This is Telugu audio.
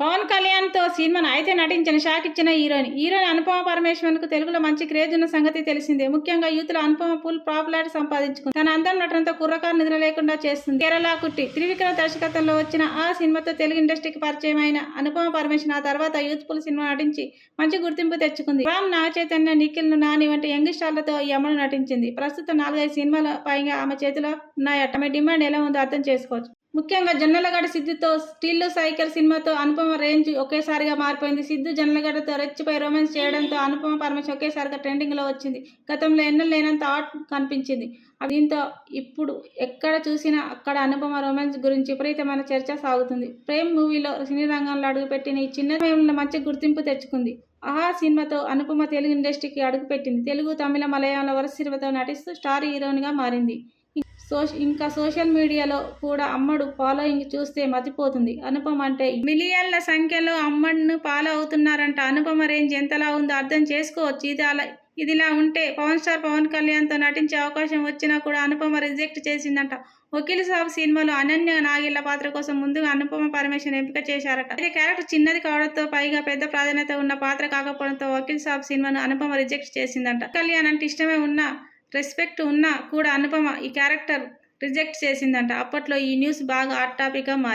పవన్ కళ్యాణ్ తో సినిమాను అయితే నటించిన షాక్ ఇచ్చిన హీరోయిన్ అనుపమ పరమేశ్వరన్ కు తెలుగులో మంచి క్రేజ్ ఉన్న సంగతి తెలిసిందే. ముఖ్యంగా యూత్ లో అనుపమ ఫుల్ పాపులారిటీ సంపాదించుకుంది. తన అందం నటనతో కుర్రకారు నిద్ర లేకుండా చేస్తుంది. కేరళ కుట్టి త్రివిక్రమ్ దర్శకత్వంలో వచ్చిన ఆ సినిమాతో తెలుగు ఇండస్ట్రీకి పరిచయం అయిన అనుపమ పరమేశ్వరన్ ఆ తర్వాత యూత్ఫుల్ సినిమా నటించి మంచి గుర్తింపు తెచ్చుకుంది. రామ్, నాగచైతన్య, నిఖిల్, నాని వంటి యంగ్ స్టార్లతో ఈ అమ్మడు నటించింది. ప్రస్తుతం 4-5 సినిమాల పైగా ఆమె చేతిలో ఉన్నాయట. ఆమె డిమాండ్ ఎలా ఉందో అర్థం చేసుకోవచ్చు. ముఖ్యంగా జొన్నలగడ్డ సిద్ధుతో స్టిల్ సైకిల్ సినిమాతో అనుపమ రేంజ్ ఒకేసారిగా మారిపోయింది. సిద్ధు జొన్నలగడ్డతో రెచ్చిపోయి రొమాన్స్ చేయడంతో అనుపమ పరమేశ్వరన్ ఒకేసారిగా ట్రెండింగ్ లో వచ్చింది. గతంలో ఎన్నో లేనంత ఆర్ట్ కనిపించింది. దీంతో ఇప్పుడు ఎక్కడ చూసినా అక్కడ అనుపమ రొమాన్స్ గురించి విపరీతమైన చర్చ సాగుతుంది. ప్రేమ్ మూవీలో సినీ రంగంలో అడుగుపెట్టిన ఈ చిన్న సమయంలో మంచి గుర్తింపు తెచ్చుకుంది. ఆహా సినిమాతో అనుపమ తెలుగు ఇండస్ట్రీకి అడుగుపెట్టింది. తెలుగు, తమిళ, మలయాళంలో వరుస సినిమాతో నటిస్తూ స్టార్ హీరోయిన్ గా మారింది. ఇంకా సోషల్ మీడియాలో కూడా అమ్మడు ఫాలోయింగ్ చూస్తే మతిపోతుంది. అనుపమ అంటే మిలియన్ల సంఖ్యలో అమ్మడును ఫాలో అవుతున్నారంట. అనుపమ రేంజ్ ఎంతలా ఉందో అర్థం చేసుకోవచ్చు. ఇదిలా ఉంటే పవన్ కళ్యాణ్ తో నటించే అవకాశం వచ్చినా కూడా అనుపమ రిజెక్ట్ చేసిందంట. వకీల్ సాబ్ సినిమాలో అనన్య నాగిళ్ల పాత్ర కోసం ముందుగా అనుపమ పరమేశ్వరన్ ఎంపిక చేశారట. అయితే క్యారెక్టర్ చిన్నది కావడంతో పైగా పెద్ద ప్రాధాన్యత ఉన్న పాత్ర కాకపోవడంతో వకీల్ సాబ్ సినిమాను అనుపమ రిజెక్ట్ చేసిందంట. కళ్యాణ్ అంటే ఇష్టమే ఉన్నా, రెస్పెక్ట్ ఉన్నా కూడా అనుపమ ఈ క్యారెక్టర్ రిజెక్ట్ చేసిందంట. అప్పట్లో ఈ న్యూస్ బాగా హాట్ టాపిక్ గా మారింది.